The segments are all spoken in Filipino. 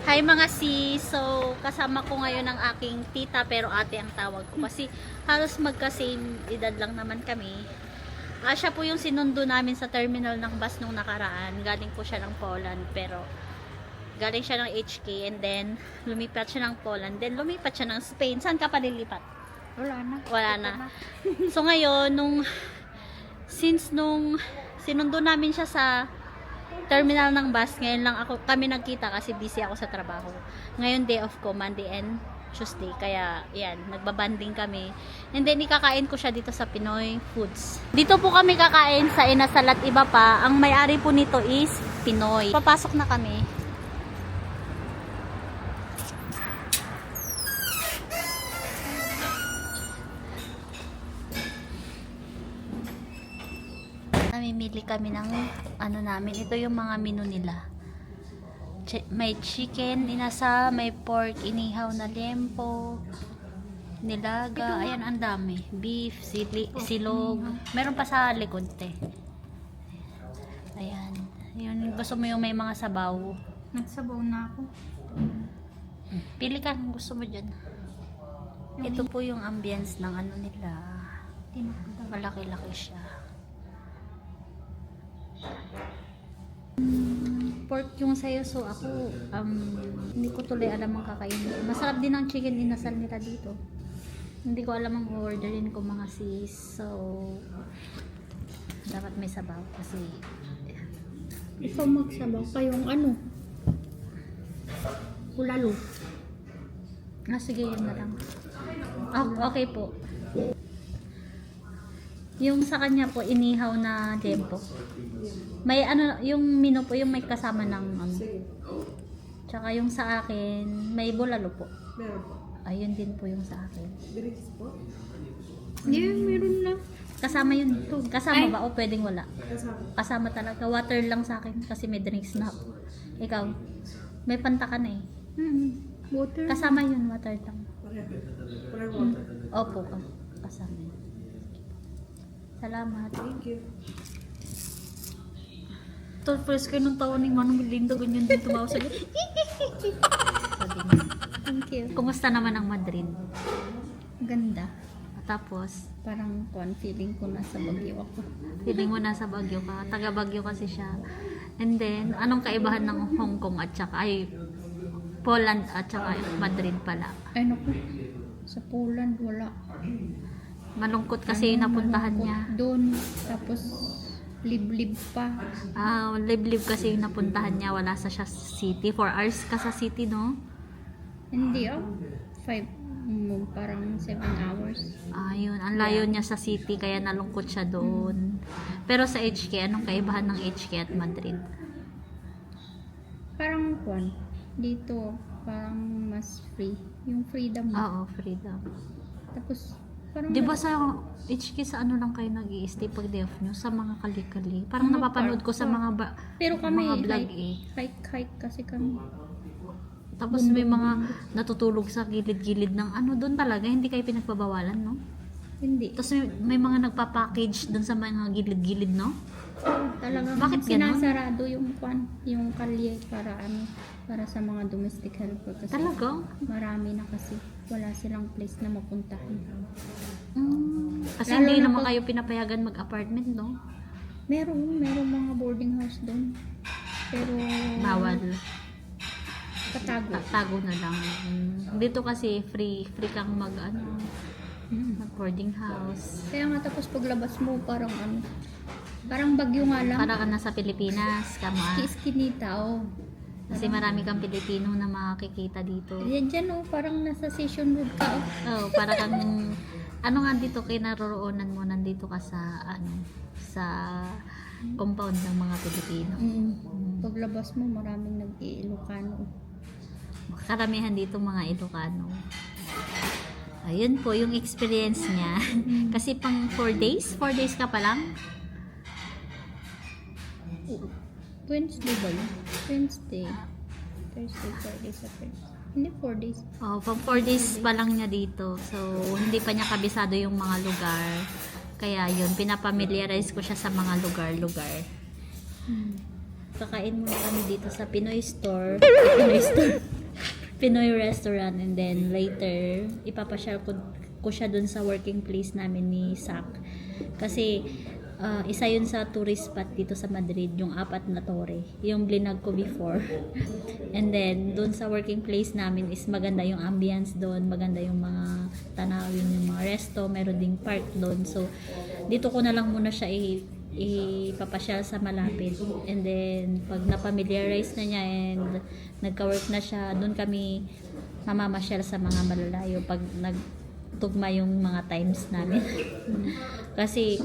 Hi mga sis! So, kasama ko ngayon ang aking tita pero ate ang tawag ko kasi halos magka-same edad lang naman kami. Siya po yung sinundo namin sa terminal ng bus nung nakaraan. Galing po siya ng Poland pero galing siya ng HK and then lumipat siya ng Poland. Then lumipat siya ng Spain. Saan ka pa nilipat? Wala na. Wala na. So ngayon, since nung sinundo namin siya sa terminal ng bus, ngayon lang kami nagkita kasi busy ako sa trabaho. Ngayon day off ko, Monday and Tuesday. Kaya yan, nagbabanding kami. And then ikakain ko siya dito sa Pinoy Foods. Dito po kami kakain sa Inasal at iba pa. Ang may-ari po nito is Pinoy. Papasok na kami. Namimili kami ng ano namin. Ito yung mga menu nila. May chicken, inasa, may pork, inihaw na lempo, nilaga, ayan ang dami. Beef, silog. Meron pa sa likod te. Ayan. Yun, gusto mo yung may mga sabaw. Nagsabaw na ako. Pili ka kung gusto mo dyan. Ito po yung ambience ng ano nila. Malaki-laki siya. Pork yung sayo, so ako hindi ko tuloy alam ang kakainin. Masarap din ang chicken inasal nila dito. Hindi ko alam ang orderin ko mga sis, so dapat may sabaw kasi Ikaw magsabaw pa yung ano? Ulalo. sige yun na lang. Okay po. Yung sa kanya po inihaw na lempo. May ano, yung menu po yung may kasama ng ano. Tsaka yung sa akin, may bulalo po. Meron po. Ayun din po yung sa akin. Drinks po? Hindi, meron na. Kasama yun. Kasama ba o pwedeng wala? Kasama. Kasama talaga. Water lang sa akin kasi may drinks na ako. Ikaw, may panta ka na eh. Water. Kasama yun, water lang. Pareho water. Opo, kasama yun. Salamat. Thank you. Ito, first kayo nung tawa ni Manong Melinda, ganyan din tumawa sa Thank you. Kumusta naman ang Madrid? Ganda. Tapos, Parang feeling ko nasa Baguio ako. feeling mo nasa Baguio ka. Taga Baguio kasi siya. And then, anong kaibahan ng Hong Kong at saka Poland at saka Madrid pala? Ay naku, sa Poland wala. Malungkot kasi napuntahan niya. Doon, tapos liblib pa. Liblib kasi yung napuntahan niya. Wala sa siya city. 4 hours ka sa city, no? Hindi parang 7 hours. Yun. Ang layo niya sa city kaya nalungkot siya doon. Pero sa HK, anong kaibahan ng HK at Madrid? Parang dito, parang mas free. Yung freedom. Oo, freedom. Tapos, parang Di ba sa HK sa ano lang kayo nag-i-stay pag day off nyo? Sa mga kali-kali. Parang Mga napapanood ko sa park. mga pero kami, mga vlog eh. hike kasi kami. Tapos may mga natutulog sa gilid-gilid ng ano doon talaga. Hindi kayo pinagbabawalan, no? Hindi. Tapos may mga nagpa-package doon sa mga gilid-gilid, no? Talagang Bakit ganun? sinasarado yung kalye para sa mga domestic helper kasi Talaga? marami na kasi wala silang place na mapuntahan. Kasi Lalo hindi na naman pag- kayo pinapayagan mag-apartment, no? Meron mga boarding house doon. Pero Bawal. katago. Tago na lang. Dito kasi free kang mag boarding house. Kaya nga tapos paglabas mo parang parang Bagyo nga lang. Para ka nasa Pilipinas, kama. Iskinita, Kasi marami kang Pilipino na makikita dito. Yan dyan, parang nasa Station Road ka, Para kang ano nga dito kinaroroonan mo, nandito ka sa sa compound ng mga Pilipino. Paglabas mo, maraming nag-Ilocano. Karamihan dito mga Ilocano. Ayun po yung experience niya. Kasi pang 4 days ka pa lang. Wednesday ba yun? Wednesday. Thursday, Friday, Saturday. Hindi, 4 days. Pang 4 days pa lang niya dito. So, hindi pa niya kabisado yung mga lugar. Kaya yun, pinapamiliarize ko siya sa mga lugar-lugar. Kakain muna kami dito sa Pinoy Store. Pinoy Store. Pinoy restaurant, and then later ipapasyal ko siya dun sa working place namin ni Sak. Kasi isa yun sa tourist spot dito sa Madrid, yung apat na tore, yung blinag ko before. And then dun sa working place namin is maganda yung ambience doon, maganda yung mga tanawin, yung mga resto, meron ding park doon. So dito ko na lang muna siya ipapasyal sa malapit, and then pag na-familiarize na niya and nagka-work na siya, doon kami mamamasyal sa mga malalayo pag nagtugma yung mga times namin. Kasi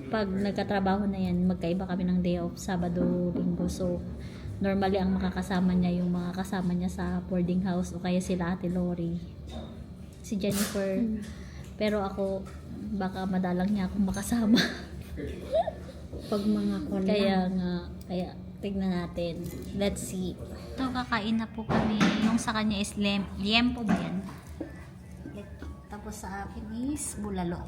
pag nagkatrabaho na yan, magkaiba kami ng day off, Sabado, Linggo. So normally ang makakasama niya yung mga kasama niya sa boarding house, o kaya sila Ate Lori, si Jennifer. Pero ako, baka madalang niya akong makasama. Pag mga kola. Kaya tignan natin. Let's see. Ito, kakain na po kami. Yung sa kanya is liempo ba yan? Tapos sa akin is bulalo.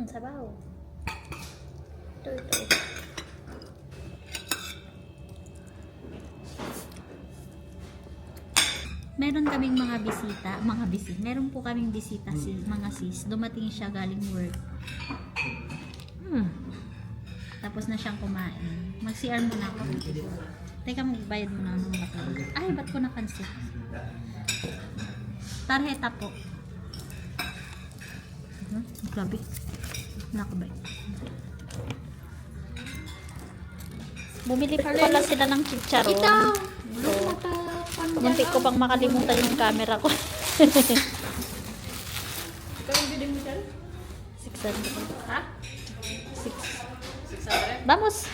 Sabaw. Ito. Meron kaming meron po kaming bisita, mga sis. Dumating siya galing work. Tapos na siyang kumain. Mag-CR muna ako. Teka, magbayad muna ng bato. Ay, ba't ko na-cancel? Tarheta po. Grabe. Nakabay. Bumili pa pala sila ng chicharon. So, muntik ko pang makalimutan yung camera ko. 600. Ha? 600? Vamos!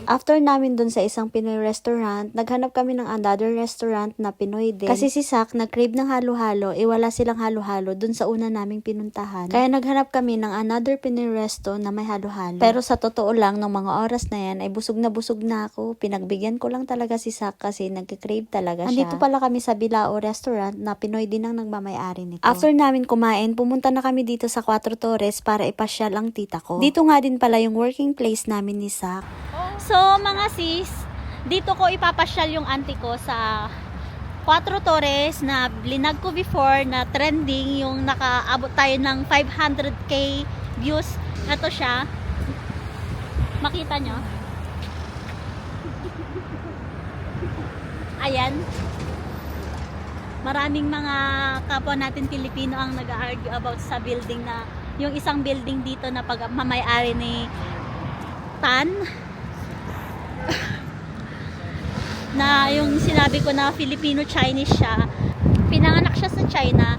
After namin dun sa isang Pinoy restaurant, naghanap kami ng another restaurant na Pinoy din. Kasi si Sak nag-crave ng halo-halo, wala silang halo-halo dun sa una naming pinuntahan. Kaya naghanap kami ng another Pinoy resto na may halo-halo. Pero sa totoo lang, ng mga oras na yan, ay busog na ako. Pinagbigyan ko lang talaga si Sak kasi nag-crave talaga siya. Andito pala kami sa Bilao restaurant na Pinoy din ang nagmamayari nito. After namin kumain, pumunta na kami dito sa Cuatro Torres para ipasyal ang tita ko. Dito nga din pala yung working place namin ni Sak. So, mga sis, dito ko ipapasyal yung auntie ko sa Cuatro Torres na blinag ko before, na trending, yung nakaabot tayo ng 500k views. Ito siya. Makita nyo? Ayan. Maraming mga kapwa natin Pilipino ang nag-argue about sa building na, yung isang building dito na pagmamayari ni Tan, na yung sinabi ko na Filipino-Chinese siya. Pinanganak siya sa China,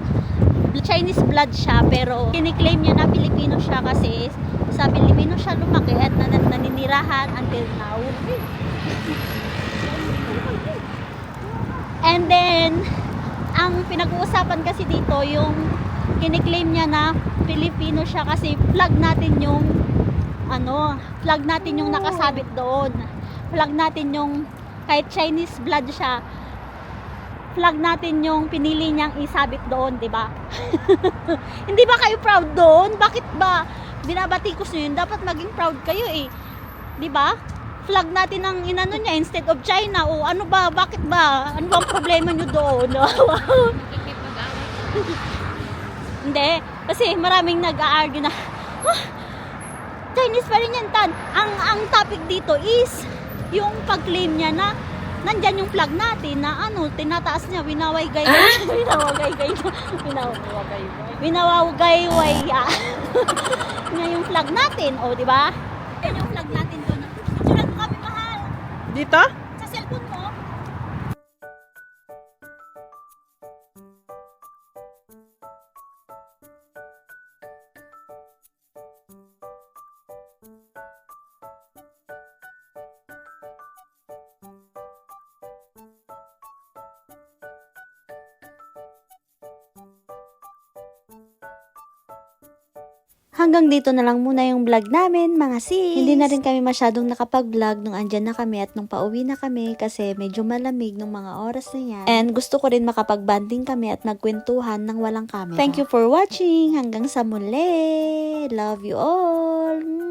Chinese blood siya, pero kiniklaim niya na Filipino siya kasi sa Filipino siya lumaki at naninirahan until now. And then ang pinag-uusapan kasi dito, yung kiniklaim niya na Filipino siya kasi flag natin yung flag natin yung nakasabit doon. Flag natin yung, kahit Chinese blood siya, flag natin yung pinili niyang isabit doon, di ba? Hindi ba kayo proud doon? Bakit ba binabatikos niyo yun? Dapat maging proud kayo eh. Di ba? Flag natin ang inano niya instead of China. O ano ba? Bakit ba? Ano bang problema niyo doon? Hindi. Kasi maraming nag-a-argue na, Chinese pa rin yan, Tan. Ang topic dito is yung pag-claim niya na nandyan yung flag natin na tinataas niya, winaway-gay niya yung flag natin, o di ba? Yan yung flag natin doon. Picturean mo kami, mahal. Dito? Sa cellphone mo. Hanggang dito na lang muna yung vlog namin, mga sis. Hindi na rin kami masyadong nakapag-vlog nung andyan na kami at nung pauwi na kami kasi medyo malamig nung mga oras na yan. And gusto ko rin makapag-banding kami at magkwentuhan ng walang camera. Thank you for watching. Hanggang sa muli. Love you all.